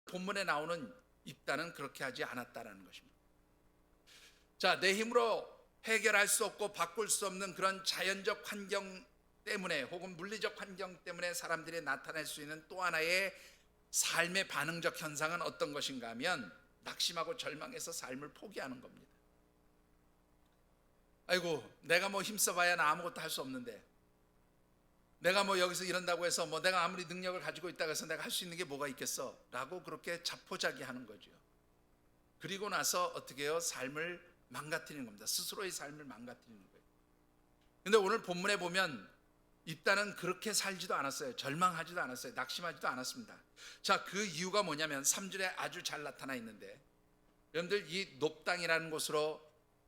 본문에 나오는 입다는 그렇게 하지 않았다라는 것입니다. 자, 내 힘으로 해결할 수 없고 바꿀 수 없는 그런 자연적 환경 때문에 혹은 물리적 환경 때문에 사람들이 나타낼 수 있는 또 하나의 삶의 반응적 현상은 어떤 것인가 하면 낙심하고 절망해서 삶을 포기하는 겁니다. 아이고, 내가 뭐 힘써봐야 나 아무것도 할 수 없는데, 내가 뭐 여기서 이런다고 해서 뭐 내가 아무리 능력을 가지고 있다고 해서 내가 할 수 있는 게 뭐가 있겠어 라고 그렇게 자포자기하는 거죠. 그리고 나서 어떻게 해요? 삶을 망가뜨리는 겁니다. 스스로의 삶을 망가뜨리는 거예요. 근데 오늘 본문에 보면 입다는 그렇게 살지도 않았어요. 절망하지도 않았어요. 낙심하지도 않았습니다. 자, 그 이유가 뭐냐면 3절에 아주 잘 나타나 있는데, 여러분들 이 높당이라는 곳으로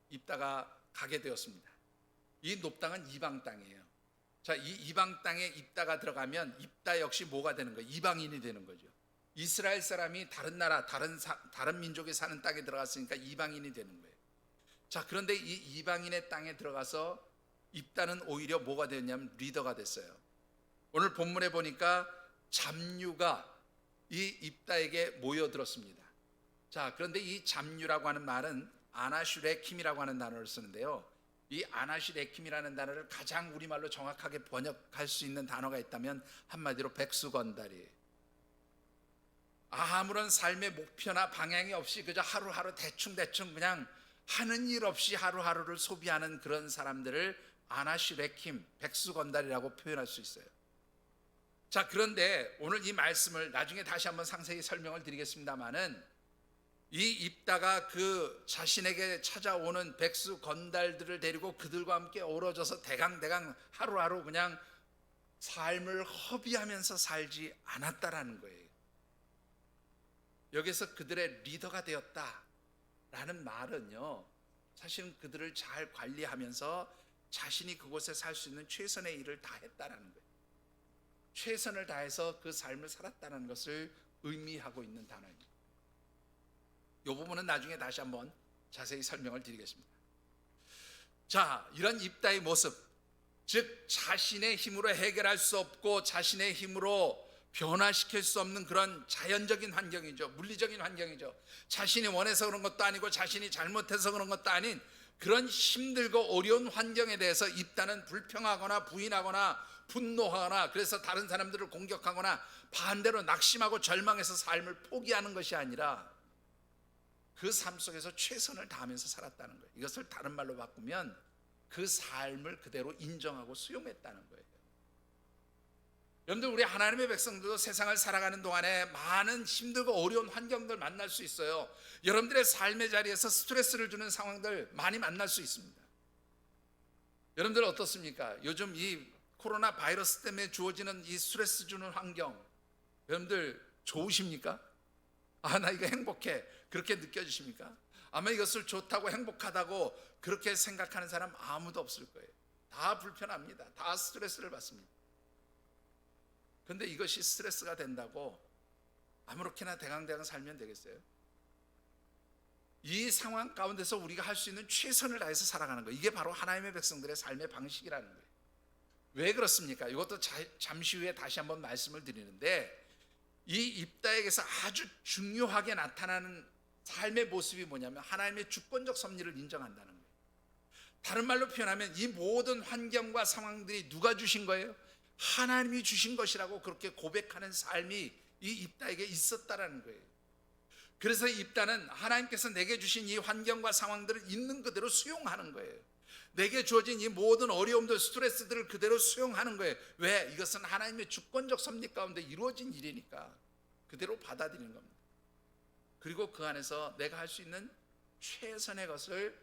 입다가 가게 되었습니다. 이 높당은 이방 땅이에요. 자, 이 이방 땅에 입다가 들어가면 입다 역시 뭐가 되는 거예요? 이방인이 되는 거죠. 이스라엘 사람이 다른 나라, 다른 민족이 사는 땅에 들어갔으니까 이방인이 되는 거예요. 자, 그런데 이 이방인의 땅에 들어가서 입다는 오히려 뭐가 됐냐면 리더가 됐어요. 오늘 본문에 보니까 잡류가 이 입다에게 모여들었습니다. 자, 그런데 이 잡류라고 하는 말은 아나슈레킴이라고 하는 단어를 쓰는데요, 이 아나슈레킴이라는 단어를 가장 우리말로 정확하게 번역할 수 있는 단어가 있다면 한마디로 백수건달이에요. 아무런 삶의 목표나 방향이 없이 그저 하루하루 대충 그냥 하는 일 없이 하루하루를 소비하는 그런 사람들을 아나슈레킴, 백수건달이라고 표현할 수 있어요. 자, 그런데 오늘 이 말씀을 나중에 다시 한번 상세히 설명을 드리겠습니다마는, 이 입다가 그 자신에게 찾아오는 백수건달들을 데리고 그들과 함께 어우러져서 대강 하루하루 그냥 삶을 허비하면서 살지 않았다라는 거예요. 여기서 그들의 리더가 되었다라는 말은요, 사실은 그들을 잘 관리하면서 자신이 그곳에 살 수 있는 최선의 일을 다 했다라는 거예요. 최선을 다해서 그 삶을 살았다는 것을 의미하고 있는 단어입니다. 이 부분은 나중에 다시 한번 자세히 설명을 드리겠습니다. 자, 이런 입다의 모습, 즉 자신의 힘으로 해결할 수 없고 자신의 힘으로 변화시킬 수 없는 그런 자연적인 환경이죠. 물리적인 환경이죠. 자신이 원해서 그런 것도 아니고 자신이 잘못해서 그런 것도 아닌 그런 힘들고 어려운 환경에 대해서 입다는 불평하거나 부인하거나 분노하거나, 그래서 다른 사람들을 공격하거나 반대로 낙심하고 절망해서 삶을 포기하는 것이 아니라 그 삶 속에서 최선을 다하면서 살았다는 거예요. 이것을 다른 말로 바꾸면 그 삶을 그대로 인정하고 수용했다는 거예요. 여러분들, 우리 하나님의 백성들도 세상을 살아가는 동안에 많은 힘들고 어려운 환경들 만날 수 있어요. 여러분들의 삶의 자리에서 스트레스를 주는 상황들 많이 만날 수 있습니다. 여러분들 어떻습니까? 요즘 이 코로나 바이러스 때문에 주어지는 이 스트레스 주는 환경, 여러분들 좋으십니까? 나 이거 행복해, 그렇게 느껴지십니까? 아마 이것을 좋다고 행복하다고 그렇게 생각하는 사람 아무도 없을 거예요. 다 불편합니다. 다 스트레스를 받습니다. 그런데 이것이 스트레스가 된다고 아무렇게나 대강대강 살면 되겠어요? 이 상황 가운데서 우리가 할 수 있는 최선을 다해서 살아가는 거예요. 이게 바로 하나님의 백성들의 삶의 방식이라는 거예요. 왜 그렇습니까? 이것도 잠시 후에 다시 한번 말씀을 드리는데, 이 입다에게서 아주 중요하게 나타나는 삶의 모습이 뭐냐면 하나님의 주권적 섭리를 인정한다는 거예요. 다른 말로 표현하면 이 모든 환경과 상황들이 누가 주신 거예요? 하나님이 주신 것이라고 그렇게 고백하는 삶이 이 입다에게 있었다라는 거예요. 그래서 입다는 하나님께서 내게 주신 이 환경과 상황들을 있는 그대로 수용하는 거예요. 내게 주어진 이 모든 어려움들, 스트레스들을 그대로 수용하는 거예요. 왜? 이것은 하나님의 주권적 섭리 가운데 이루어진 일이니까 그대로 받아들이는 겁니다. 그리고 그 안에서 내가 할 수 있는 최선의 것을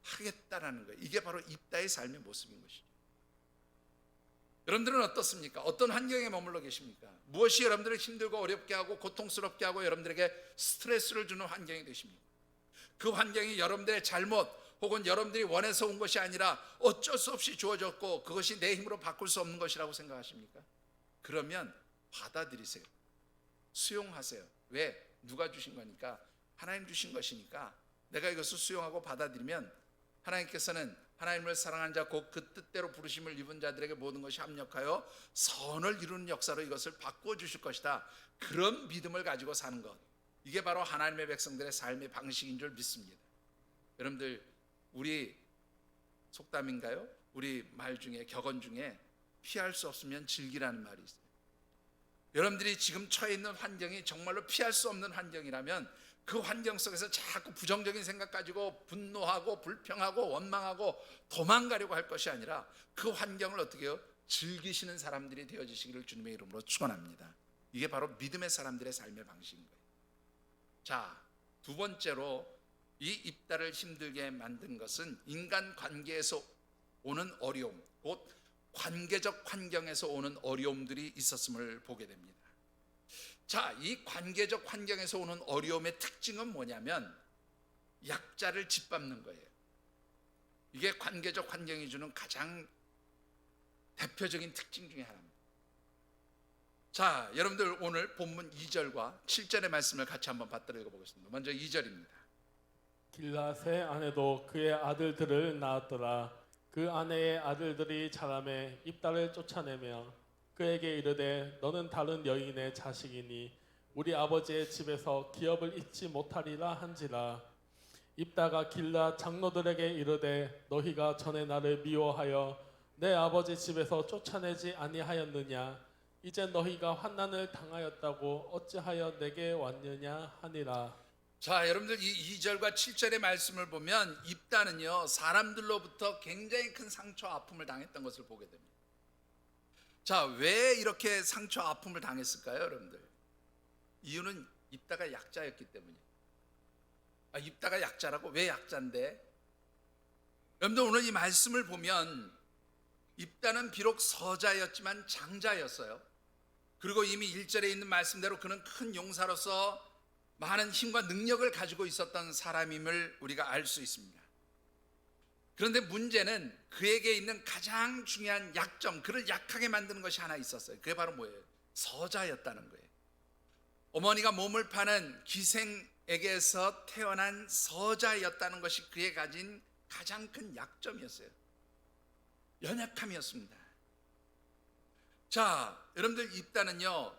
하겠다라는 거예요. 이게 바로 입다의 삶의 모습인 것이죠. 여러분들은 어떻습니까? 어떤 환경에 머물러 계십니까? 무엇이 여러분들을 힘들고 어렵게 하고 고통스럽게 하고 여러분들에게 스트레스를 주는 환경이 되십니까? 그 환경이 여러분들의 잘못 혹은 여러분들이 원해서 온 것이 아니라 어쩔 수 없이 주어졌고 그것이 내 힘으로 바꿀 수 없는 것이라고 생각하십니까? 그러면 받아들이세요. 수용하세요. 왜? 누가 주신 거니까, 하나님 주신 것이니까 내가 이것을 수용하고 받아들이면 하나님께서는 하나님을 사랑하는 자 곧 그 뜻대로 부르심을 입은 자들에게 모든 것이 합력하여 선을 이루는 역사로 이것을 바꾸어 주실 것이다. 그런 믿음을 가지고 사는 것, 이게 바로 하나님의 백성들의 삶의 방식인 줄 믿습니다. 여러분들, 우리 속담인가요? 우리 말 중에, 격언 중에 피할 수 없으면 즐기라는 말이 있어요. 여러분들이 지금 처해 있는 환경이 정말로 피할 수 없는 환경이라면 그 환경 속에서 자꾸 부정적인 생각 가지고 분노하고 불평하고 원망하고 도망가려고 할 것이 아니라 그 환경을 어떻게 해요? 즐기시는 사람들이 되어지시기를 주님의 이름으로 축원합니다. 이게 바로 믿음의 사람들의 삶의 방식인 거예요. 자, 두 번째로 이 입다를 힘들게 만든 것은 인간 관계에서 오는 어려움, 곧 관계적 환경에서 오는 어려움들이 있었음을 보게 됩니다. 자, 이 관계적 환경에서 오는 어려움의 특징은 뭐냐면 약자를 짓밟는 거예요. 이게 관계적 환경이 주는 가장 대표적인 특징 중에 하나입니다. 자, 여러분들 오늘 본문 2절과 7절의 말씀을 같이 한번 받들어 읽어보겠습니다. 먼저 2절입니다. 길앗의 아내도 그의 아들들을 낳았더라. 그 아내의 아들들이 자라매 입다를 쫓아내며 그에게 이르되 너는 다른 여인의 자식이니 우리 아버지의 집에서 기업을 잊지 못하리라 한지라. 입다가 길앗 장로들에게 이르되 너희가 전에 나를 미워하여 내 아버지 집에서 쫓아내지 아니하였느냐. 이제 너희가 환난을 당하였다고 어찌하여 내게 왔느냐 하니라. 자, 여러분들 이 2절과 7절의 말씀을 보면 입다는요, 사람들로부터 굉장히 큰 상처 아픔을 당했던 것을 보게 됩니다. 자, 왜 이렇게 상처 아픔을 당했을까요, 여러분들? 이유는 입다가 약자였기 때문이에요. 입다가 약자라고? 왜 약자인데? 여러분들 오늘 이 말씀을 보면 입다는 비록 서자였지만 장자였어요. 그리고 이미 1절에 있는 말씀대로 그는 큰 용사로서 많은 힘과 능력을 가지고 있었던 사람임을 우리가 알 수 있습니다. 그런데 문제는 그에게 있는 가장 중요한 약점, 그를 약하게 만드는 것이 하나 있었어요. 그게 바로 뭐예요? 서자였다는 거예요. 어머니가 몸을 파는 기생에게서 태어난 서자였다는 것이 그에 가진 가장 큰 약점이었어요. 연약함이었습니다. 자, 여러분들 입다는요,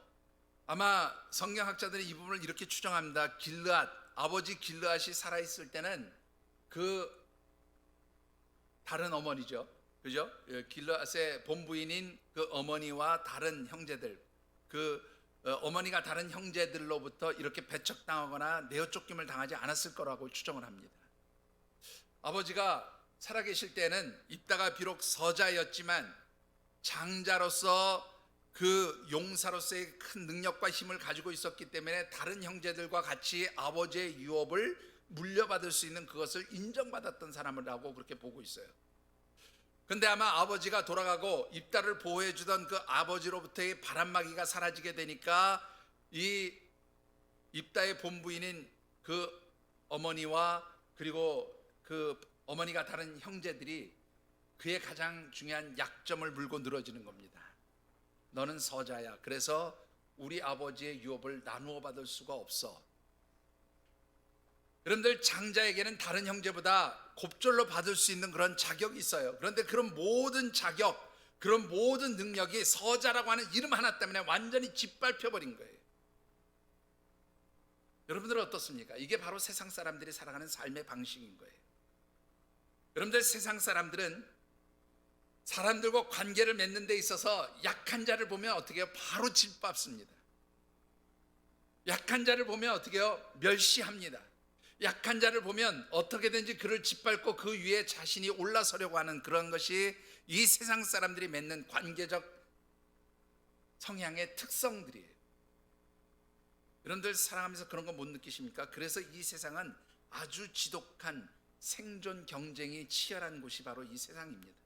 아마 성경학자들이 이 부분을 이렇게 추정합니다. 길르앗, 아버지 길르앗이 살아있을 때는 그 다른 어머니죠, 그죠? 길르앗의 본부인인 그 어머니와 다른 형제들, 어머니가 다른 형제들로부터 이렇게 배척당하거나 내어 쫓김을 당하지 않았을 거라고 추정을 합니다. 아버지가 살아계실 때는 입다가 비록 서자였지만 장자로서 그 용사로서의 큰 능력과 힘을 가지고 있었기 때문에 다른 형제들과 같이 아버지의 유업을 물려받을 수 있는 그것을 인정받았던 사람이라고 그렇게 보고 있어요. 근데 아마 아버지가 돌아가고 입다를 보호해 주던 그 아버지로부터의 바람막이가 사라지게 되니까 이 입다의 본부인인 그 어머니와 그리고 그 어머니가 다른 형제들이 그의 가장 중요한 약점을 물고 늘어지는 겁니다. 너는 서자야. 그래서 우리 아버지의 유업을 나누어 받을 수가 없어. 여러분들, 장자에게는 다른 형제보다 곱절로 받을 수 있는 그런 자격이 있어요. 그런데 그런 모든 자격, 그런 모든 능력이 서자라고 하는 이름 하나 때문에 완전히 짓밟혀 버린 거예요. 여러분들은 어떻습니까? 이게 바로 세상 사람들이 살아가는 삶의 방식인 거예요. 여러분들, 세상 사람들은 사람들과 관계를 맺는 데 있어서 약한 자를 보면 어떻게 해요? 바로 짓밟습니다. 약한 자를 보면 어떻게 해요? 멸시합니다. 약한 자를 보면 어떻게든지 그를 짓밟고 그 위에 자신이 올라서려고 하는 그런 것이 이 세상 사람들이 맺는 관계적 성향의 특성들이에요. 여러분들 살아가면서 그런 거 못 느끼십니까? 그래서 이 세상은 아주 지독한 생존 경쟁이 치열한 곳이 바로 이 세상입니다.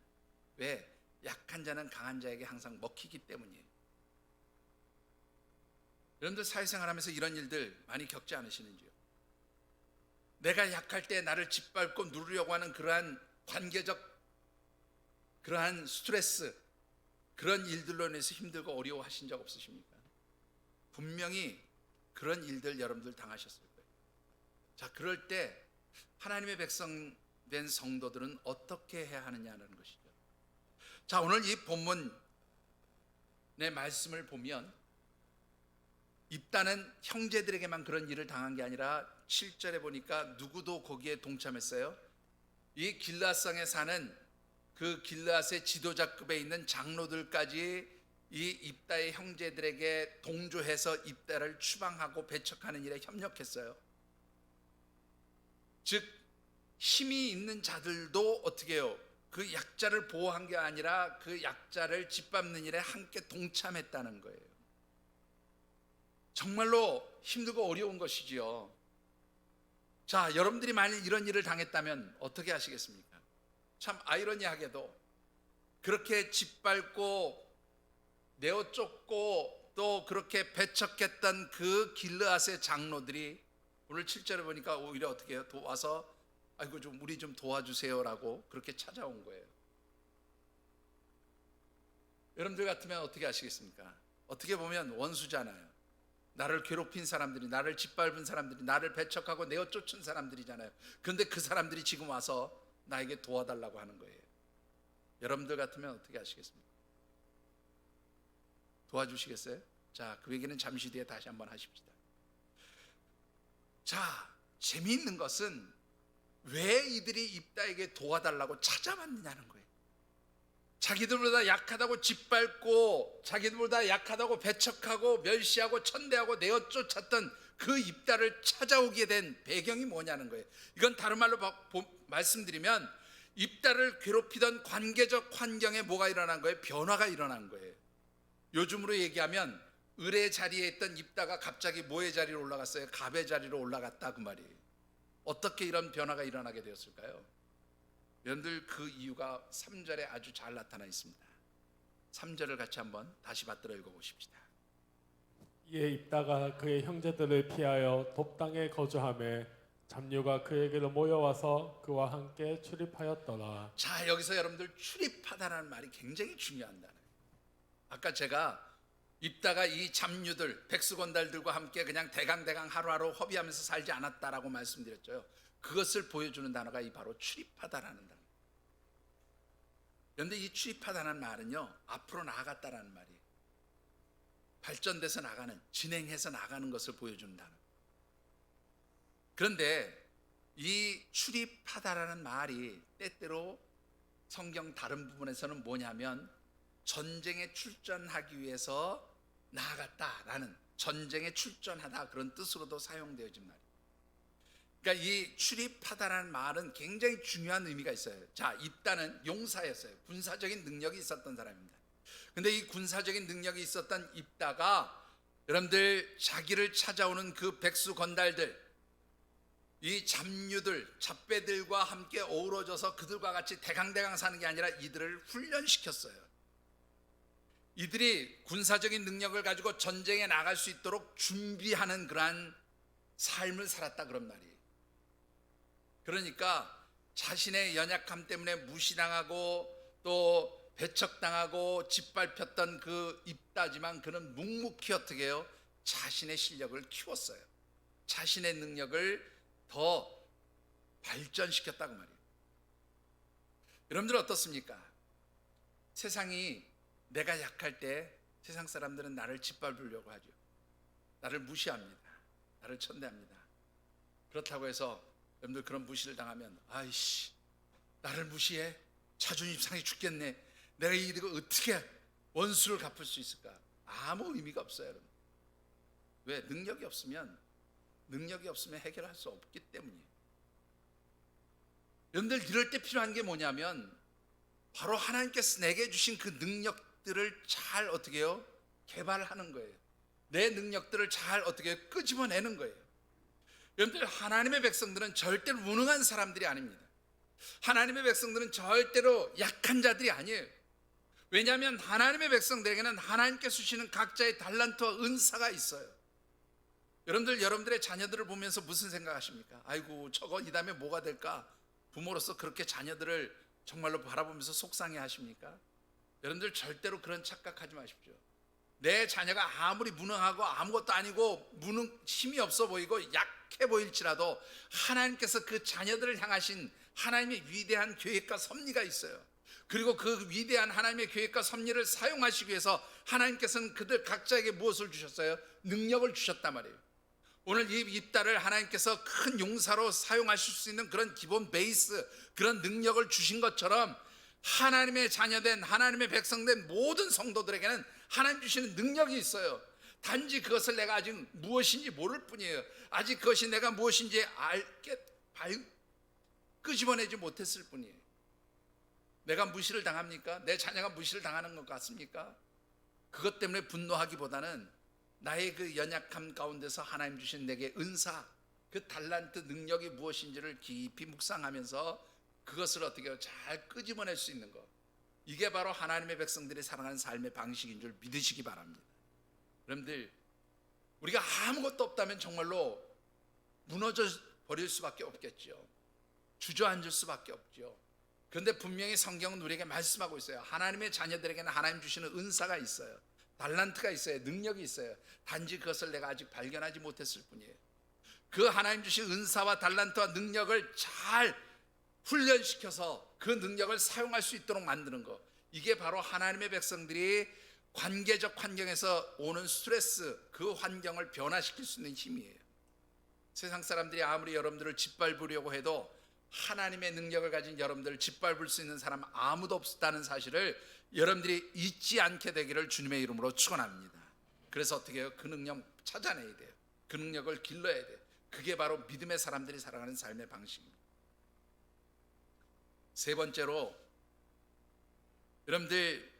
왜? 약한 자는 강한 자에게 항상 먹히기 때문이에요. 여러분들 사회생활하면서 이런 일들 많이 겪지 않으시는지요? 내가 약할 때 나를 짓밟고 누르려고 하는 그러한 관계적 그러한 스트레스, 그런 일들로 인해서 힘들고 어려워하신 적 없으십니까? 분명히 그런 일들 여러분들 당하셨을 거예요. 자, 그럴 때 하나님의 백성들 된 성도들은 어떻게 해야 하느냐는 것이죠. 자, 오늘 이 본문의 말씀을 보면 입다는 형제들에게만 그런 일을 당한 게 아니라 7절에 보니까 누구도 거기에 동참했어요. 이 길르앗성에 사는 그 길르앗의 지도자급에 있는 장로들까지 이 입다의 형제들에게 동조해서 입다를 추방하고 배척하는 일에 협력했어요. 즉 힘이 있는 자들도 어떻게 해요? 그 약자를 보호한 게 아니라 그 약자를 짓밟는 일에 함께 동참했다는 거예요. 정말로 힘들고 어려운 것이지요. 자, 여러분들이 만일 이런 일을 당했다면 어떻게 하시겠습니까? 참 아이러니하게도 그렇게 짓밟고 내어 쫓고 또 그렇게 배척했던 그 길르앗의 장로들이 오늘 7절에 보니까 오히려 어떻게 해요? 와서 아이고 좀 우리 좀 도와주세요라고 그렇게 찾아온 거예요. 여러분들 같으면 어떻게 하시겠습니까? 어떻게 보면 원수잖아요. 나를 괴롭힌 사람들이, 나를 짓밟은 사람들이, 나를 배척하고 내어 쫓은 사람들이잖아요. 그런데 그 사람들이 지금 와서 나에게 도와달라고 하는 거예요. 여러분들 같으면 어떻게 하시겠습니까? 도와주시겠어요? 자, 그 얘기는 잠시 뒤에 다시 한번 하십시다. 자, 재미있는 것은 왜 이들이 입다에게 도와달라고 찾아왔느냐는 거예요. 자기들보다 약하다고 짓밟고 자기들보다 약하다고 배척하고 멸시하고 천대하고 내어 쫓았던 그 입다를 찾아오게 된 배경이 뭐냐는 거예요. 이건 다른 말로 말씀드리면 입다를 괴롭히던 관계적 환경에 뭐가 일어난 거예요? 변화가 일어난 거예요. 요즘으로 얘기하면 을의 자리에 있던 입다가 갑자기 뭐의 자리로 올라갔어요? 갑의 자리로 올라갔다, 그 말이에요. 어떻게 이런 변화가 일어나게 되었을까요? 여러분들 그 이유가 3절에 아주 잘 나타나 있습니다. 3절을 같이 한번 다시 받들어 읽어보십시다. 이에 입다가 그의 형제들을 피하여 돕당에 거주하며 잡류가 그에게로 모여와서 그와 함께 출입하였더라. 자, 여기서 여러분들 출입하다라는 말이 굉장히 중요한다. 아까 제가 입다가 이 잡류들 백수건달들과 함께 그냥 대강대강 하루하루 허비하면서 살지 않았다라고 말씀드렸죠. 그것을 보여주는 단어가 이 바로 출입하다라는 단어. 그런데 이 출입하다는 말은요, 앞으로 나아갔다라는 말이에요. 발전돼서 나가는, 진행해서 나가는 것을 보여주는 단어. 그런데 이 출입하다라는 말이 때때로 성경 다른 부분에서는 뭐냐면 전쟁에 출전하기 위해서 나아갔다라는, 전쟁에 출전하다 그런 뜻으로도 사용되어진 말이에요. 그러니까 이 출입하다라는 말은 굉장히 중요한 의미가 있어요. 자, 입다는 용사였어요. 군사적인 능력이 있었던 사람입니다. 근데 이 군사적인 능력이 있었던 입다가 여러분들 자기를 찾아오는 그 백수 건달들, 이 잡류들, 잡배들과 함께 어우러져서 그들과 같이 대강대강 사는 게 아니라 이들을 훈련시켰어요. 이들이 군사적인 능력을 가지고 전쟁에 나갈 수 있도록 준비하는 그러한 삶을 살았다, 그런 말이에요. 그러니까 자신의 연약함 때문에 무시당하고 또 배척당하고 짓밟혔던 그 입다지만 그는 묵묵히 어떻게 해요? 자신의 실력을 키웠어요. 자신의 능력을 더 발전시켰다고 말이에요. 여러분들 어떻습니까? 세상이 내가 약할 때 세상 사람들은 나를 짓밟으려고 하죠. 나를 무시합니다. 나를 천대합니다. 그렇다고 해서 여러분들 그런 무시를 당하면 아이씨, 나를 무시해? 자존심 상해 죽겠네. 내가 이거 어떻게 원수를 갚을 수 있을까? 아무 의미가 없어요, 여러분. 왜? 능력이 없으면 해결할 수 없기 때문이에요. 여러분들 이럴 때 필요한 게 뭐냐면 바로 하나님께서 내게 주신 그 능력들을 잘 어떻게 해요? 개발하는 거예요. 내 능력들을 잘 어떻게 해요? 끄집어내는 거예요. 여러분들 하나님의 백성들은 절대로 무능한 사람들이 아닙니다. 하나님의 백성들은 절대로 약한 자들이 아니에요. 왜냐하면 하나님의 백성들에게는 하나님께서 주시는 각자의 달란트와 은사가 있어요. 여러분들의 자녀들을 보면서 무슨 생각하십니까? 아이고 저거 이 다음에 뭐가 될까? 부모로서 그렇게 자녀들을 정말로 바라보면서 속상해 하십니까? 여러분들 절대로 그런 착각하지 마십시오. 내 자녀가 아무리 무능하고 아무것도 아니고 힘이 없어 보이고 약해 보일지라도 하나님께서 그 자녀들을 향하신 하나님의 위대한 계획과 섭리가 있어요. 그리고 그 위대한 하나님의 계획과 섭리를 사용하시기 위해서 하나님께서는 그들 각자에게 무엇을 주셨어요? 능력을 주셨단 말이에요. 오늘 이 입다를 하나님께서 큰 용사로 사용하실 수 있는 그런 기본 베이스, 그런 능력을 주신 것처럼 하나님의 자녀된, 하나님의 백성된 모든 성도들에게는 하나님 주시는 능력이 있어요. 단지 그것을 내가 아직 무엇인지 모를 뿐이에요. 아직 그것이 내가 무엇인지 끄집어내지 못했을 뿐이에요. 내가 무시를 당합니까? 내 자녀가 무시를 당하는 것 같습니까? 그것 때문에 분노하기보다는 나의 그 연약함 가운데서 하나님 주신 내게 은사, 그 달란트 능력이 무엇인지를 깊이 묵상하면서 그것을 어떻게 해요? 잘 끄집어낼 수 있는 것, 이게 바로 하나님의 백성들이 살아가는 삶의 방식인 줄 믿으시기 바랍니다. 여러분들, 우리가 아무것도 없다면 정말로 무너져 버릴 수밖에 없겠죠. 주저앉을 수밖에 없죠. 그런데 분명히 성경은 우리에게 말씀하고 있어요. 하나님의 자녀들에게는 하나님 주시는 은사가 있어요. 달란트가 있어요. 능력이 있어요. 단지 그것을 내가 아직 발견하지 못했을 뿐이에요. 그 하나님 주신 은사와 달란트와 능력을 잘 훈련시켜서 그 능력을 사용할 수 있도록 만드는 것, 이게 바로 하나님의 백성들이 관계적 환경에서 오는 스트레스, 그 환경을 변화시킬 수 있는 힘이에요. 세상 사람들이 아무리 여러분들을 짓밟으려고 해도 하나님의 능력을 가진 여러분들을 짓밟을 수 있는 사람 아무도 없다는 사실을 여러분들이 잊지 않게 되기를 주님의 이름으로 축원합니다. 그래서 어떻게 해요? 그 능력 찾아내야 돼요. 그 능력을 길러야 돼요. 그게 바로 믿음의 사람들이 살아가는 삶의 방식입니다. 세 번째로, 여러분들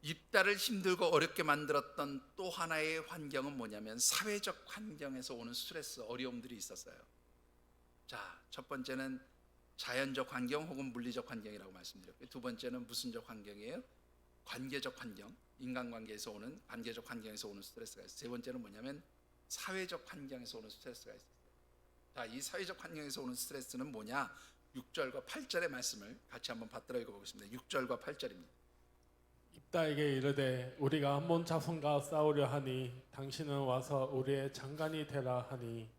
입다를 힘들고 어렵게 만들었던 또 하나의 환경은 뭐냐면 사회적 환경에서 오는 스트레스, 어려움들이 있었어요. 자, 첫 번째는 자연적 환경 혹은 물리적 환경이라고 말씀드렸고요. 두 번째는 무슨적 환경이에요? 관계적 환경, 인간관계에서 오는 관계적 환경에서 오는 스트레스가 있어요. 세 번째는 뭐냐면 사회적 환경에서 오는 스트레스가 있어요. 자, 이 사회적 환경에서 오는 스트레스는 뭐냐? 6절과 8절의 말씀을 같이 한번 받들어 읽어보겠습니다. 6절과 8절입니다. 입다에게 이르되 우리가 암몬 자손과 싸우려 하니 당신은 와서 우리의 장관이 되라 하니,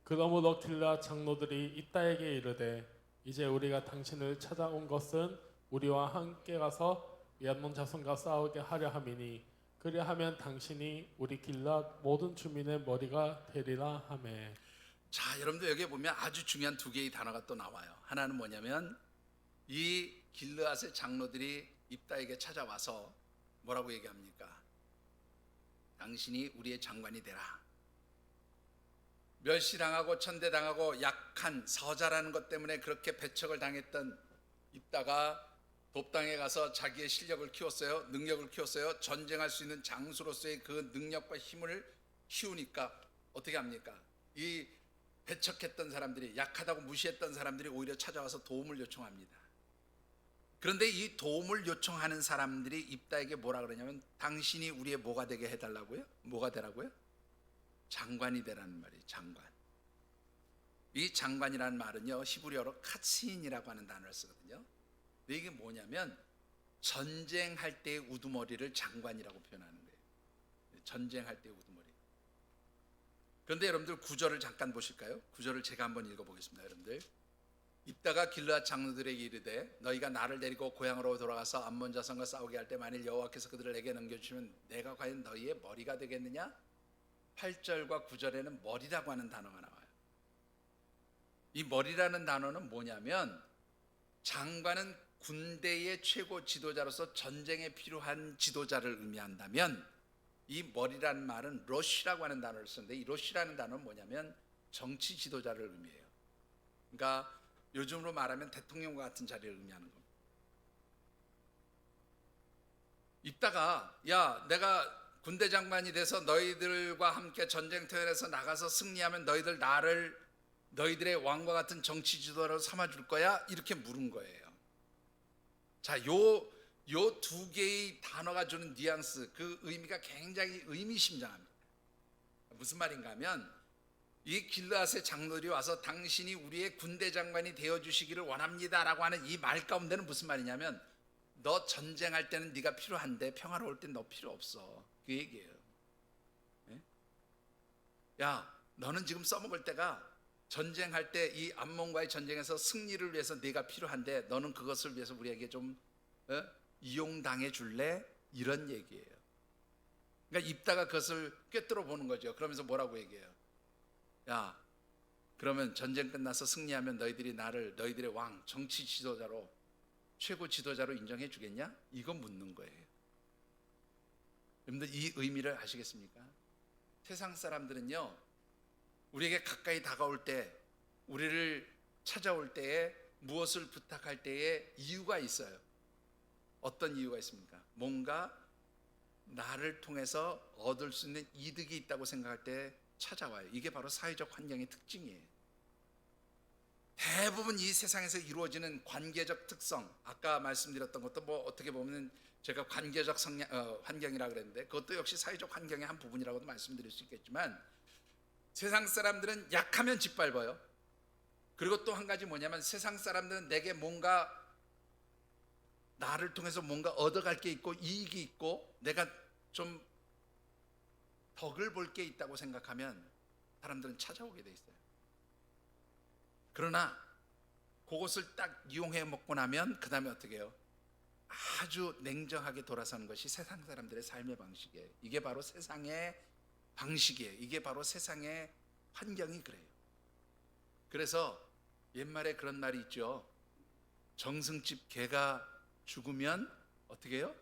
그러므로 길라 장로들이 입다에게 이르되 이제 우리가 당신을 찾아온 것은 우리와 함께 가서 암몬 자손과 싸우게 하려 함이니 그리하면 당신이 우리 길라 모든 주민의 머리가 되리라 하매. 자, 여러분들 여기 보면 아주 중요한 두 개의 단어가 또 나와요. 하나는 뭐냐면 이 길르앗의 장로들이 입다에게 찾아와서 뭐라고 얘기합니까? 당신이 우리의 장관이 되라. 멸시당하고 천대당하고 약한 서자라는 것 때문에 그렇게 배척을 당했던 입다가 돕당에 가서 자기의 실력을 키웠어요. 능력을 키웠어요. 전쟁할 수 있는 장수로서의 그 능력과 힘을 키우니까 어떻게 합니까? 이 배척했던 사람들이, 약하다고 무시했던 사람들이 오히려 찾아와서 도움을 요청합니다. 그런데 이 도움을 요청하는 사람들이 입다에게 뭐라 그러냐면 당신이 우리의 뭐가 되게 해달라고요? 뭐가 되라고요? 장관이 되라는 말이에요. 장관. 이 장관이라는 말은요, 히브리어로 카츠인이라고 하는 단어를 쓰거든요. 근데 이게 뭐냐면 전쟁할 때의 우두머리를 장관이라고 표현하는 거예요. 전쟁할 때의 우두머리. 그런데 여러분들 구절을 잠깐 보실까요? 구절을 제가 한번 읽어보겠습니다. 여러분들, 입다가 길르앗 장로들에게 이르되 너희가 나를 데리고 고향으로 돌아가서 암몬 자손과 싸우게 할 때 만일 여호와께서 그들을 내게 넘겨주시면 내가 과연 너희의 머리가 되겠느냐? 8절과 9절에는 머리라고 하는 단어가 나와요. 이 머리라는 단어는 뭐냐면 장관은 군대의 최고 지도자로서 전쟁에 필요한 지도자를 의미한다면 이 머리라는 말은 러쉬라고 하는 단어를 쓰는데 이 러쉬라는 단어는 뭐냐면 정치 지도자를 의미해요. 그러니까 요즘으로 말하면 대통령과 같은 자리를 의미하는 겁니다. 이따가 야, 내가 군대 장관이 돼서 너희들과 함께 전쟁터에서 나가서 승리하면 너희들의 왕과 같은 정치 지도자로 삼아줄 거야? 이렇게 물은 거예요. 자, 요 두 개의 단어가 주는 뉘앙스, 그 의미가 굉장히 의미심장합니다. 무슨 말인가 하면 이 길르앗의 장로들이 와서 당신이 우리의 군대 장관이 되어주시기를 원합니다라고 하는 이 말 가운데는 무슨 말이냐면 너 전쟁할 때는 네가 필요한데 평화로울 땐 너 필요 없어, 그 얘기예요. 야, 너는 지금 써먹을 때가 전쟁할 때 이 암몬과의 전쟁에서 승리를 위해서 네가 필요한데 너는 그것을 위해서 우리에게 좀 이용당해 줄래? 이런 얘기예요. 그러니까 입다가 그것을 꿰뚫어 보는 거죠. 그러면서 뭐라고 얘기해요? 야, 그러면 전쟁 끝나서 승리하면 너희들의 왕, 정치 지도자로, 최고 지도자로 인정해 주겠냐? 이거 묻는 거예요. 여러분들 이 의미를 아시겠습니까? 세상 사람들은요, 우리에게 가까이 다가올 때, 우리를 찾아올 때에, 무엇을 부탁할 때에 이유가 있어요. 어떤 이유가 있습니까? 뭔가 나를 통해서 얻을 수 있는 이득이 있다고 생각할 때 찾아와요. 이게 바로 사회적 환경의 특징이에요. 대부분 이 세상에서 이루어지는 관계적 특성, 아까 말씀드렸던 것도 뭐 어떻게 보면 제가 관계적 환경이라 그랬는데 그것도 역시 사회적 환경의 한 부분이라고도 말씀드릴 수 있겠지만, 세상 사람들은 약하면 짓밟아요. 그리고 또 한 가지 뭐냐면, 세상 사람들은 내게 뭔가, 나를 통해서 뭔가 얻어갈 게 있고 이익이 있고 내가 좀 덕을 볼 게 있다고 생각하면 사람들은 찾아오게 돼 있어요. 그러나 그것을 딱 이용해 먹고 나면 그 다음에 어떻게 해요? 아주 냉정하게 돌아서는 것이 세상 사람들의 삶의 방식이에요. 이게 바로 세상의 방식이에요. 이게 바로 세상의 환경이 그래요. 그래서 옛말에 그런 말이 있죠. 정승집 개가 죽으면 어떻게 해요?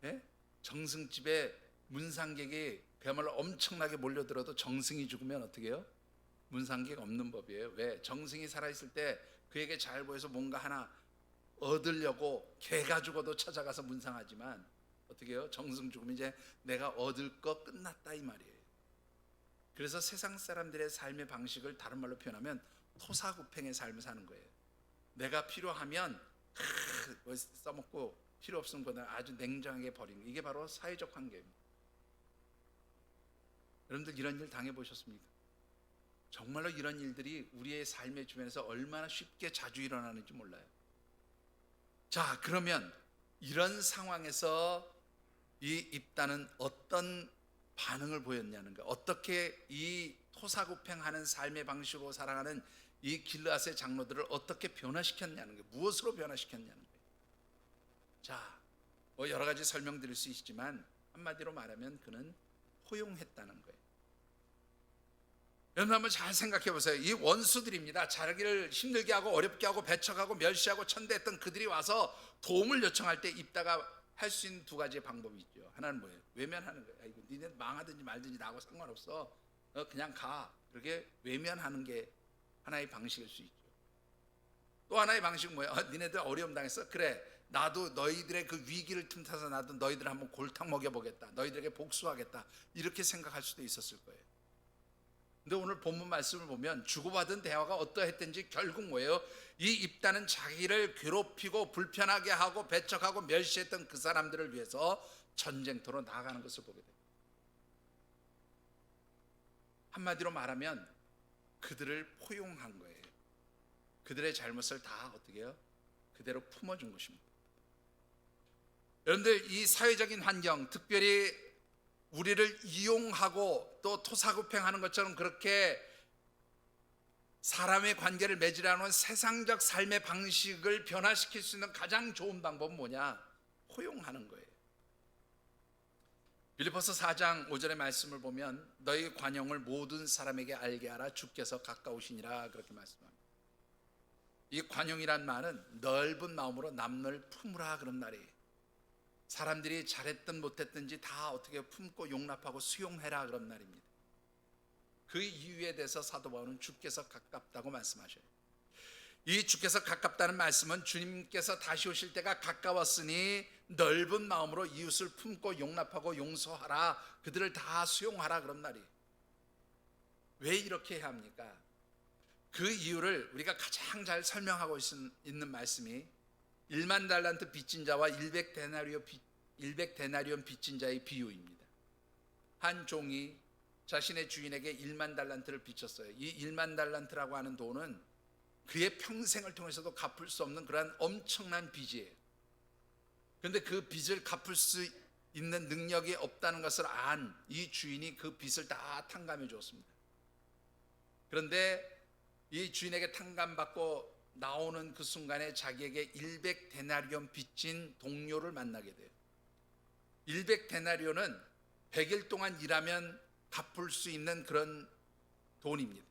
네? 정승집에 문상객이 그야말로 엄청나게 몰려들어도 정승이 죽으면 어떻게 해요? 문상객 없는 법이에요. 왜? 정승이 살아있을 때 그에게 잘 보여서 뭔가 하나 얻으려고 개가 죽어도 찾아가서 문상하지만 어떻게 해요? 정승 죽으면 이제 내가 얻을 거 끝났다 이 말이에요. 그래서 세상 사람들의 삶의 방식을 다른 말로 표현하면 토사구팽의 삶을 사는 거예요. 내가 필요하면 써먹고 필요 없으면 그냥 아주 냉정하게 버리는 거. 이게 바로 사회적 환경입니다. 여러분들 이런 일 당해보셨습니까? 정말로 이런 일들이 우리의 삶의 주변에서 얼마나 쉽게 자주 일어나는지 몰라요. 자, 그러면 이런 상황에서 이 입다는 어떤 반응을 보였냐는 거예요. 어떻게 이 토사구팽하는 삶의 방식으로 살아가는 이 길르앗의 장로들을 어떻게 변화시켰냐는 거예요. 무엇으로 변화시켰냐는 거예요. 자, 뭐 여러 가지 설명드릴 수 있지만 한마디로 말하면 그는 포용했다는 거예요. 여러분 한번 잘 생각해 보세요. 이 원수들입니다. 자기를 힘들게 하고 어렵게 하고 배척하고 멸시하고 천대했던 그들이 와서 도움을 요청할 때 입다가 할 수 있는 두 가지의 방법이 있죠. 하나는 뭐예요? 외면하는 거예요. 이거 니네 망하든지 말든지 나하고 상관없어. 그냥 가. 그렇게 외면하는 게 하나의 방식일 수 있죠. 또 하나의 방식은 뭐예요? 니네들 어려움 당했어? 그래, 나도 너희들의 그 위기를 틈타서 나도 너희들 한번 골탕 먹여보겠다. 너희들에게 복수하겠다. 이렇게 생각할 수도 있었을 거예요. 근데 오늘 본문 말씀을 보면 주고받은 대화가 어떠했든지 결국 뭐예요? 이 입다는 자기를 괴롭히고 불편하게 하고 배척하고 멸시했던 그 사람들을 위해서 전쟁터로 나아가는 것을 보게 됩니다. 한마디로 말하면 그들을 포용한 거예요. 그들의 잘못을 다 어떻게 해요? 그대로 품어준 것입니다. 여러분들 이 사회적인 환경, 특별히 우리를 이용하고 또 토사구팽하는 것처럼 그렇게 사람의 관계를 맺으려는 세상적 삶의 방식을 변화시킬 수 있는 가장 좋은 방법은 뭐냐? 포용하는 거예요. 빌립보서 4장 5절의 말씀을 보면 너희 관용을 모든 사람에게 알게 하라. 주께서 가까우시니라. 그렇게 말씀합니다. 이 관용이란 말은 넓은 마음으로 남을 품으라 그런 말이에요. 사람들이 잘했든 못했든지 다 어떻게 품고 용납하고 수용해라 그런 말입니다. 그 이유에 대해서 사도 바울은 주께서 가깝다고 말씀하셔요. 이 주께서 가깝다는 말씀은 주님께서 다시 오실 때가 가까웠으니 넓은 마음으로 이웃을 품고 용납하고 용서하라, 그들을 다 수용하라 그런 말이에요. 왜 이렇게 해야 합니까? 그 이유를 우리가 가장 잘 설명하고 있는 말씀이 1만 달란트 빚진 자와 100데나리온 빚진 자의 비유입니다. 한 종이 자신의 주인에게 1만 달란트를 빚졌어요. 이 1만 달란트라고 하는 돈은 그의 평생을 통해서도 갚을 수 없는 그러한 엄청난 빚이에요. 그런데 그 빚을 갚을 수 있는 능력이 없다는 것을 안 이 주인이 그 빚을 다 탕감해 주었습니다. 그런데 이 주인에게 탕감받고 나오는 그 순간에 자기에게 100데나리온 빚진 동료를 만나게 돼요. 100데나리온은 100일 동안 일하면 갚을 수 있는 그런 돈입니다.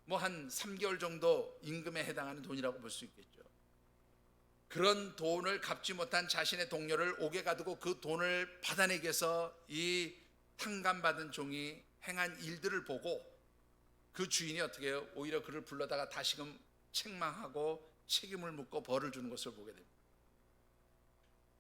뭐 한 3개월 정도 임금에 해당하는 돈이라고 볼 수 있겠죠. 그런 돈을 갚지 못한 자신의 동료를 옥에 가두고 그 돈을 받아내기 위해서 이 탕감받은 종이 행한 일들을 보고 그 주인이 어떻게 해요? 오히려 그를 불러다가 다시금 책망하고 책임을 묻고 벌을 주는 것을 보게 됩니다.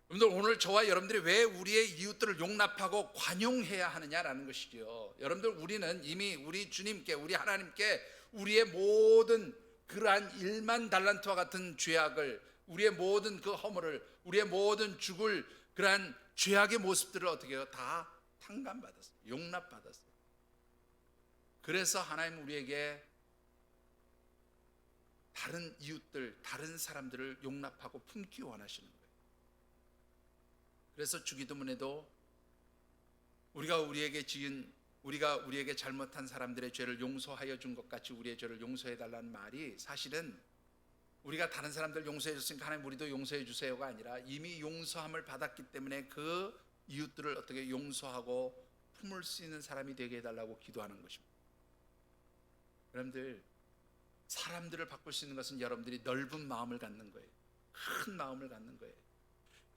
여러분들, 오늘 저와 여러분들이 왜 우리의 이웃들을 용납하고 관용해야 하느냐라는 것이죠. 여러분들, 우리는 이미 우리 주님께, 우리 하나님께 우리의 모든 그러한 1만 달란트와 같은 죄악을, 우리의 모든 그 허물을, 우리의 모든 죽을 그러한 죄악의 모습들을 어떻게 해요? 다 탕감받았어요. 용납받았어요. 그래서 하나님 우리에게 다른 이웃들, 다른 사람들을 용납하고 품기 원하시는 거예요. 그래서 주기도문에도 우리가 우리에게 잘못한 사람들의 죄를 용서하여 준 것 같이 우리의 죄를 용서해 달라는 말이, 사실은 우리가 다른 사람들 용서해 줬으니까 하나님 우리도 용서해 주세요가 아니라 이미 용서함을 받았기 때문에 그 이웃들을 어떻게 용서하고 품을 수 있는 사람이 되게 해달라고 기도하는 것입니다. 여러분들, 사람들을 바꿀 수 있는 것은 여러분들이 넓은 마음을 갖는 거예요. 큰 마음을 갖는 거예요.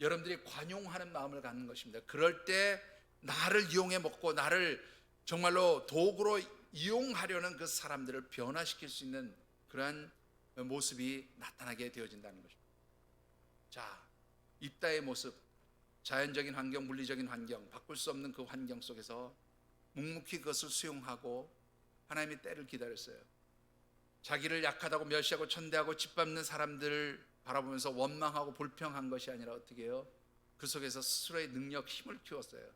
여러분들이 관용하는 마음을 갖는 것입니다. 그럴 때 나를 이용해 먹고 나를 정말로 도구로 이용하려는 그 사람들을 변화시킬 수 있는 그러한 모습이 나타나게 되어진다는 것입니다. 자, 입다의 모습, 자연적인 환경, 물리적인 환경, 바꿀 수 없는 그 환경 속에서 묵묵히 그것을 수용하고 하나님의 때를 기다렸어요. 자기를 약하다고 멸시하고 천대하고 짓밟는 사람들을 바라보면서 원망하고 불평한 것이 아니라 어떻게 해요? 그 속에서 스스로의 능력, 힘을 키웠어요.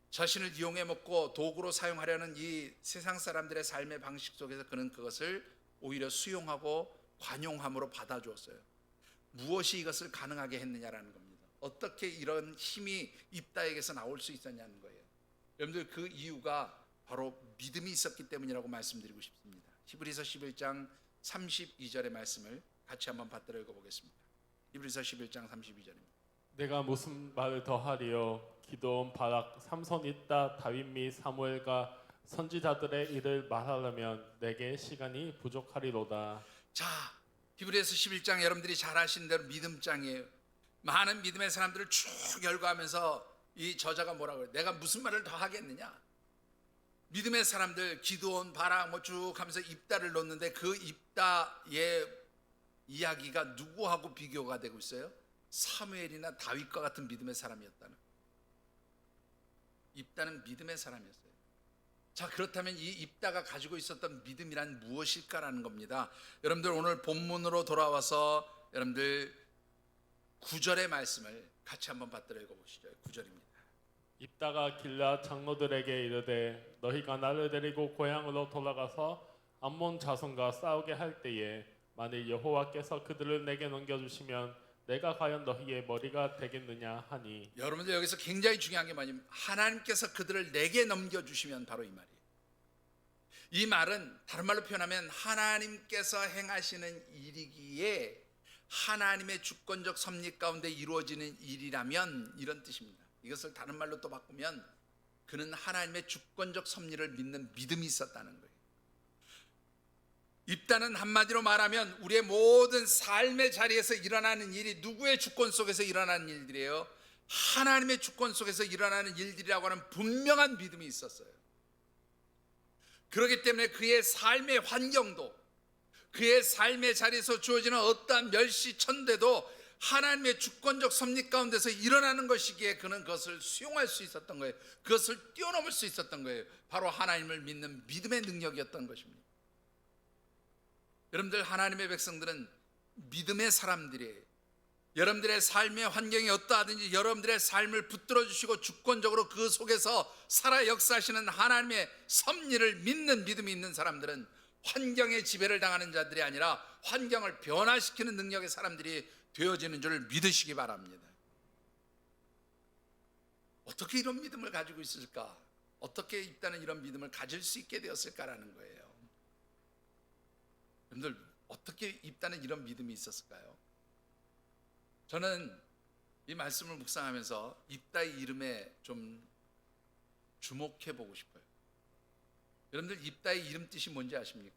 자신을 이용해 먹고 도구로 사용하려는 이 세상 사람들의 삶의 방식 속에서 그는 그것을 오히려 수용하고 관용함으로 받아주었어요. 무엇이 이것을 가능하게 했느냐라는 겁니다. 어떻게 이런 힘이 입다에게서 나올 수 있었냐는 거예요. 여러분들, 그 이유가 바로 믿음이 있었기 때문이라고 말씀드리고 싶습니다. 히브리서 11장 32절의 말씀을 같이 한번 받들어 읽어보겠습니다. 히브리서 11장 32절입니다. 내가 무슨 말을 더하리요? 기드온, 바락, 삼손, 있다, 다윗 및 사무엘과 선지자들의 일을 말하려면 내게 시간이 부족하리로다. 자, 히브리서 11장 여러분들이 잘 아시는 대로 믿음장이에요. 많은 믿음의 사람들을 쭉 열거하면서 이 저자가 뭐라고 해요? 내가 무슨 말을 더 하겠느냐? 믿음의 사람들 기드온, 바락 뭐 쭉 하면서 입다를 놓는데 그 입다의 이야기가 누구하고 비교가 되고 있어요? 사무엘이나 다윗과 같은 믿음의 사람이었다는. 입다는 믿음의 사람이었어요. 자, 그렇다면 이 입다가 가지고 있었던 믿음이란 무엇일까라는 겁니다. 여러분들, 오늘 본문으로 돌아와서 여러분들 9절의 말씀을 같이 한번 받들어 읽어보시죠. 9절입니다. 입다가 길앗 장로들에게 이르되 너희가 나를 데리고 고향으로 돌아가서 암몬 자손과 싸우게 할 때에 만일 여호와께서 그들을 내게 넘겨주시면 내가 과연 너희의 머리가 되겠느냐 하니. 여러분들, 여기서 굉장히 중요한 게 뭐냐면 하나님께서 그들을 내게 넘겨주시면, 바로 이 말이에요. 이 말은 다른 말로 표현하면 하나님께서 행하시는 일이기에 하나님의 주권적 섭리 가운데 이루어지는 일이라면, 이런 뜻입니다. 이것을 다른 말로 또 바꾸면 그는 하나님의 주권적 섭리를 믿는 믿음이 있었다는 거예요. 입다는 한마디로 말하면 우리의 모든 삶의 자리에서 일어나는 일이 누구의 주권 속에서 일어나는 일들이에요? 하나님의 주권 속에서 일어나는 일들이라고 하는 분명한 믿음이 있었어요. 그렇기 때문에 그의 삶의 환경도, 그의 삶의 자리에서 주어지는 어떠한 멸시 천대도 하나님의 주권적 섭리 가운데서 일어나는 것이기에 그는 그것을 수용할 수 있었던 거예요. 그것을 뛰어넘을 수 있었던 거예요. 바로 하나님을 믿는 믿음의 능력이었던 것입니다. 여러분들, 하나님의 백성들은 믿음의 사람들이에요. 여러분들의 삶의 환경이 어떠하든지 여러분들의 삶을 붙들어 주시고 주권적으로 그 속에서 살아 역사하시는 하나님의 섭리를 믿는 믿음이 있는 사람들은 환경의 지배를 당하는 자들이 아니라 환경을 변화시키는 능력의 사람들이 되어지는 줄 믿으시기 바랍니다. 어떻게 이런 믿음을 가지고 있을까? 어떻게 입다는 이런 믿음을 가질 수 있게 되었을까라는 거예요. 여러분들 어떻게 입다는 이런 믿음이 있었을까요? 저는 이 말씀을 묵상하면서 입다의 이름에 좀 주목해 보고 싶어요. 여러분들 입다의 이름 뜻이 뭔지 아십니까?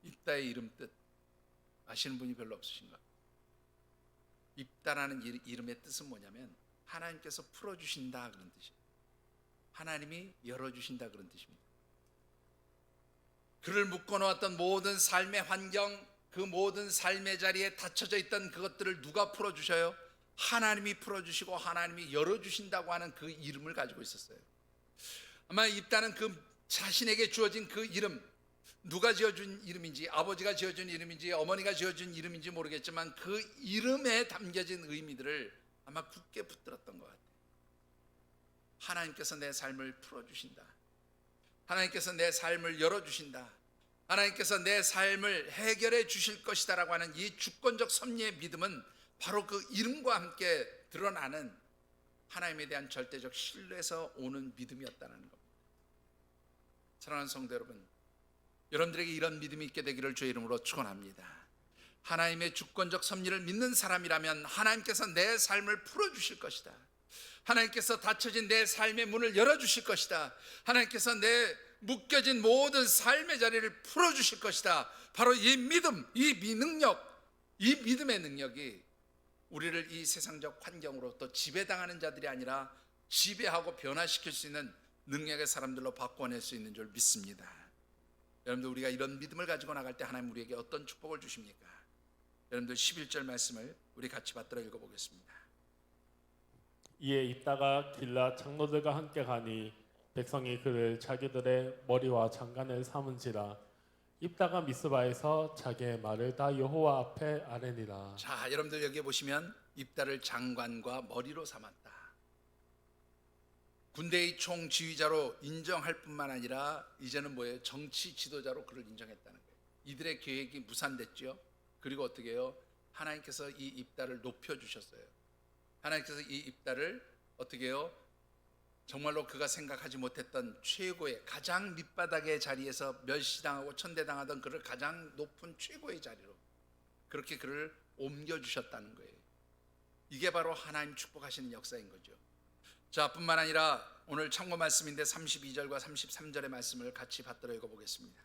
입다의 이름 뜻 아시는 분이 별로 없으신가? 입다라는 이름의 뜻은 뭐냐면 하나님께서 풀어주신다 그런 뜻이에요. 하나님이 열어주신다 그런 뜻입니다. 그를 묶어놓았던 모든 삶의 환경, 그 모든 삶의 자리에 닫혀져 있던 그것들을 누가 풀어주셔요? 하나님이 풀어주시고 하나님이 열어주신다고 하는 그 이름을 가지고 있었어요. 아마 입다는 그 자신에게 주어진 그 이름, 누가 지어준 이름인지, 아버지가 지어준 이름인지, 어머니가 지어준 이름인지 모르겠지만 그 이름에 담겨진 의미들을 아마 굳게 붙들었던 것 같아요. 하나님께서 내 삶을 풀어주신다. 하나님께서 내 삶을 열어주신다. 하나님께서 내 삶을 해결해 주실 것이다 라고 하는 이 주권적 섭리의 믿음은 바로 그 이름과 함께 드러나는 하나님에 대한 절대적 신뢰에서 오는 믿음이었다는 겁니다. 사랑하는 성도 여러분, 여러분들에게 이런 믿음이 있게 되기를 주의 이름으로 축원합니다. 하나님의 주권적 섭리를 믿는 사람이라면 하나님께서 내 삶을 풀어주실 것이다. 하나님께서 닫혀진 내 삶의 문을 열어주실 것이다. 하나님께서 내 묶여진 모든 삶의 자리를 풀어주실 것이다. 바로 이 믿음, 이 능력, 이 믿음의 능력이 우리를 이 세상적 환경으로부터 지배당하는 자들이 아니라 지배하고 변화시킬 수 있는 능력의 사람들로 바꿔낼 수 있는 줄 믿습니다. 여러분들 우리가 이런 믿음을 가지고 나갈 때 하나님 우리에게 어떤 축복을 주십니까? 여러분들 11절 말씀을 우리 같이 받들어 읽어보겠습니다. 이에 입다가 길라 장로들과 함께 가니 백성이 그를 자기들의 머리와 장관을 삼은지라. 입다가 미스바에서 자기의 말을 다 여호와 앞에 아뢰니라. 자, 여러분들 여기 보시면 입다를 장관과 머리로 삼았다. 군대의 총지휘자로 인정할 뿐만 아니라 이제는 뭐예요? 정치 지도자로 그를 인정했다는 거예요. 이들의 계획이 무산됐죠. 그리고 어떻게 해요? 하나님께서 이 입다를 높여주셨어요. 하나님께서 이 입다를 어떻게 해요? 정말로 그가 생각하지 못했던 최고의 가장 밑바닥의 자리에서 멸시당하고 천대당하던 그를 가장 높은 최고의 자리로 그렇게 그를 옮겨주셨다는 거예요. 이게 바로 하나님 축복하시는 역사인 거죠. 자, 뿐만 아니라 오늘 참고 말씀인데 32절과 33절의 말씀을 같이 받들어 읽어보겠습니다.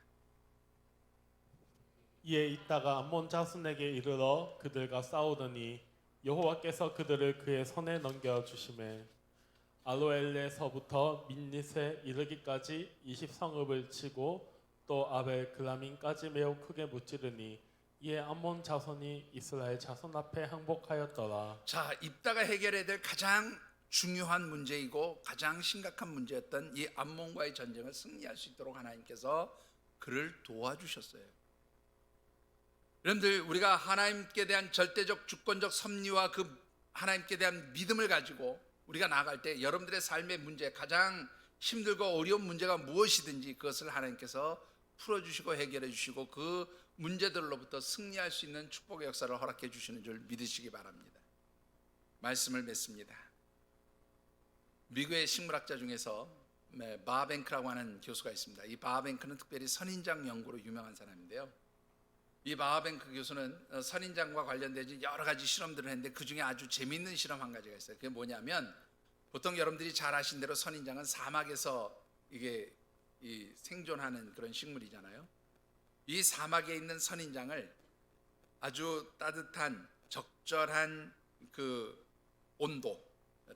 이에 있다가 암몬 자손에게 이르러 그들과 싸우더니 여호와께서 그들을 그의 손에 넘겨 주심에 알로엘레서부터 민닛에 이르기까지 20성읍을 치고 또 아벨 글라민까지 매우 크게 무찌르니 이에 암몬 자손이 이스라엘 자손 앞에 항복하였더라. 자, 입다가 해결해야 될 가장 중요한 문제이고 가장 심각한 문제였던 이 암몬과의 전쟁을 승리할 수 있도록 하나님께서 그를 도와주셨어요. 여러분들 우리가 하나님께 대한 절대적 주권적 섭리와 그 하나님께 대한 믿음을 가지고 우리가 나아갈 때 여러분들의 삶의 문제, 가장 힘들고 어려운 문제가 무엇이든지 그것을 하나님께서 풀어주시고 해결해 주시고 그 문제들로부터 승리할 수 있는 축복의 역사를 허락해 주시는 줄 믿으시기 바랍니다. 말씀을 맺습니다. 미국의 식물학자 중에서 바하뱅크라고 하는 교수가 있습니다. 이 바하뱅크는 특별히 선인장 연구로 유명한 사람인데요. 이 바하뱅크 교수는 선인장과 관련된 여러 가지 실험들을 했는데 그 중에 아주 재미있는 실험 한 가지가 있어요. 그게 뭐냐면 보통 여러분들이 잘 아신 대로 선인장은 사막에서 이게 생존하는 그런 식물이잖아요. 이 사막에 있는 선인장을 아주 따뜻한 적절한 그 온도,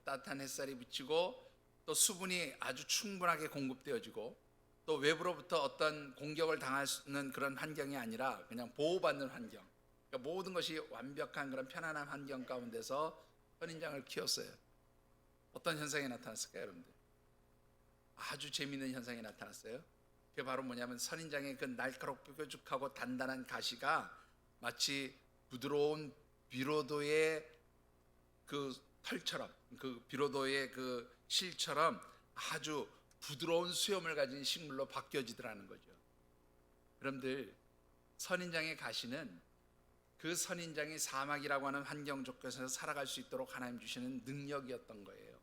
따뜻한 햇살이 비치고 또 수분이 아주 충분하게 공급되어지고 또 외부로부터 어떤 공격을 당하는 그런 환경이 아니라 그냥 보호받는 환경, 그러니까 모든 것이 완벽한 그런 편안한 환경 가운데서 선인장을 키웠어요. 어떤 현상이 나타났을까요, 여러분들? 아주 재미있는 현상이 나타났어요. 그게 바로 뭐냐면 선인장의 그 날카롭고 뾰족하고 단단한 가시가 마치 부드러운 비로도의 그 털처럼, 그 비로도의 그 실처럼 아주 부드러운 수염을 가진 식물로 바뀌어지더라는 거죠. 여러분들 선인장의 가시는 그 선인장이 사막이라고 하는 환경 조건에서 살아갈 수 있도록 하나님 주시는 능력이었던 거예요.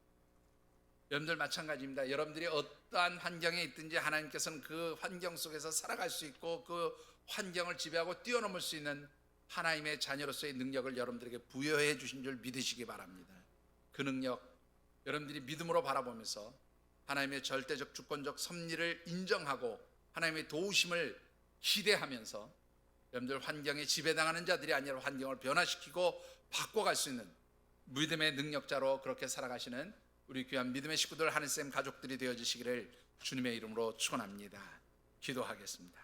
여러분들 마찬가지입니다. 여러분들이 어떠한 환경에 있든지 하나님께서는 그 환경 속에서 살아갈 수 있고 그 환경을 지배하고 뛰어넘을 수 있는 하나님의 자녀로서의 능력을 여러분들에게 부여해 주신 줄 믿으시기 바랍니다. 그 능력 여러분들이 믿음으로 바라보면서 하나님의 절대적 주권적 섭리를 인정하고 하나님의 도우심을 기대하면서 여러분들 환경에 지배당하는 자들이 아니라 환경을 변화시키고 바꿔갈 수 있는 믿음의 능력자로 그렇게 살아가시는 우리 귀한 믿음의 식구들 하늘샘 가족들이 되어주시기를 주님의 이름으로 축원합니다. 기도하겠습니다.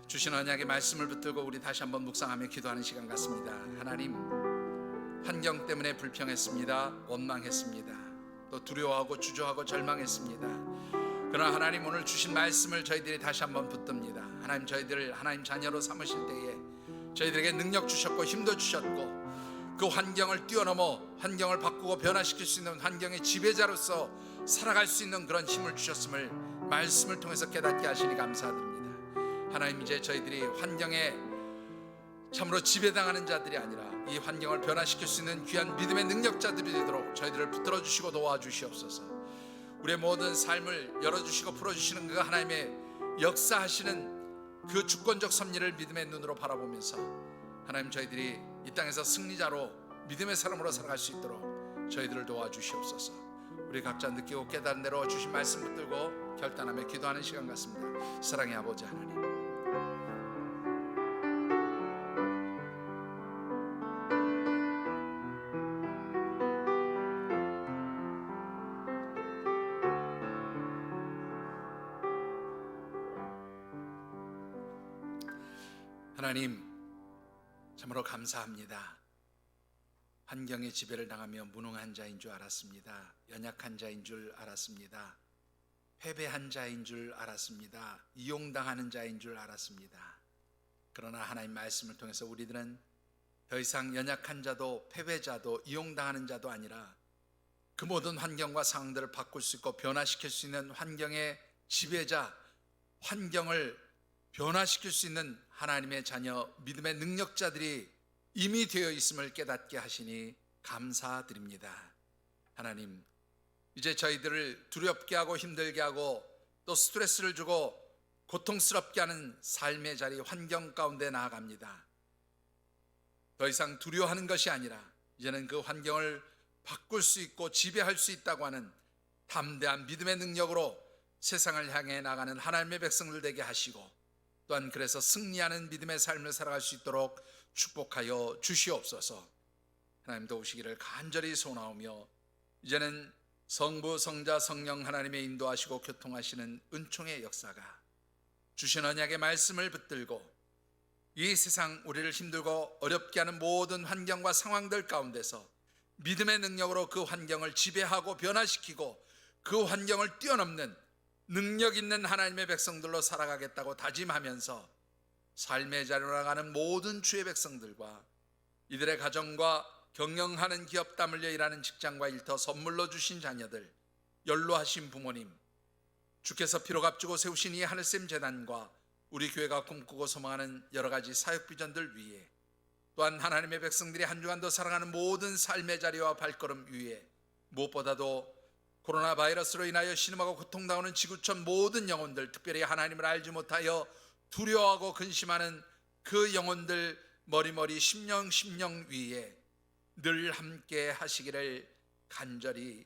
주신 언약의 말씀을 붙들고 우리 다시 한번 묵상하며 기도하는 시간 같습니다. 하나님, 환경 때문에 불평했습니다. 원망했습니다. 또 두려워하고 주저하고 절망했습니다. 그러나 하나님 오늘 주신 말씀을 저희들이 다시 한번 붙듭니다. 하나님 저희들을 하나님 자녀로 삼으실 때에 저희들에게 능력 주셨고 힘도 주셨고 그 환경을 뛰어넘어 환경을 바꾸고 변화시킬 수 있는 환경의 지배자로서 살아갈 수 있는 그런 힘을 주셨음을 말씀을 통해서 깨닫게 하시니 감사드립니다. 하나님 이제 저희들이 환경에 참으로 지배당하는 자들이 아니라 이 환경을 변화시킬 수 있는 귀한 믿음의 능력자들이 되도록 저희들을 붙들어 주시고 도와주시옵소서. 우리의 모든 삶을 열어주시고 풀어주시는 그 하나님의 역사하시는 그 주권적 섭리를 믿음의 눈으로 바라보면서 하나님 저희들이 이 땅에서 승리자로 믿음의 사람으로 살아갈 수 있도록 저희들을 도와주시옵소서. 우리 각자 느끼고 깨달은 대로 주신 말씀 붙들고 결단하며 기도하는 시간 같습니다. 사랑의 아버지 하나님, 하나님 참으로 감사합니다. 환경의 지배를 당하며 무능한 자인 줄 알았습니다. 연약한 자인 줄 알았습니다. 패배한 자인 줄 알았습니다. 이용당하는 자인 줄 알았습니다. 그러나 하나님 말씀을 통해서 우리들은 더 이상 연약한 자도 패배자도 이용당하는 자도 아니라 그 모든 환경과 상황들을 바꿀 수 있고 변화시킬 수 있는 환경의 지배자, 환경을 변화시킬 수 있는 하나님의 자녀, 믿음의 능력자들이 이미 되어 있음을 깨닫게 하시니 감사드립니다. 하나님, 이제 저희들을 두렵게 하고 힘들게 하고 또 스트레스를 주고 고통스럽게 하는 삶의 자리, 환경 가운데 나아갑니다. 더 이상 두려워하는 것이 아니라 이제는 그 환경을 바꿀 수 있고 지배할 수 있다고 하는 담대한 믿음의 능력으로 세상을 향해 나가는 하나님의 백성들 되게 하시고 또한 그래서 승리하는 믿음의 삶을 살아갈 수 있도록 축복하여 주시옵소서. 하나님 도우시기를 간절히 소원하오며 이제는 성부, 성자, 성령 하나님의 인도하시고 교통하시는 은총의 역사가 주신 언약의 말씀을 붙들고 이 세상 우리를 힘들고 어렵게 하는 모든 환경과 상황들 가운데서 믿음의 능력으로 그 환경을 지배하고 변화시키고 그 환경을 뛰어넘는 능력 있는 하나님의 백성들로 살아가겠다고 다짐하면서 삶의 자리로 나가는 모든 주의 백성들과 이들의 가정과 경영하는 기업 땀 흘려 일하는 직장과 일터, 선물로 주신 자녀들, 연로하신 부모님, 주께서 피로 값주고 세우신 이 하늘샘 재단과 우리 교회가 꿈꾸고 소망하는 여러 가지 사역 비전들 위에 또한 하나님의 백성들이 한 주간도 살아가는 모든 삶의 자리와 발걸음 위에 무엇보다도 코로나 바이러스로 인하여 신음하고 고통당하는 지구촌 모든 영혼들, 특별히 하나님을 알지 못하여 두려워하고 근심하는 그 영혼들 머리머리 심령 위에 늘 함께 하시기를 간절히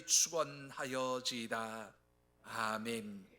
축원하여지이다. 아멘.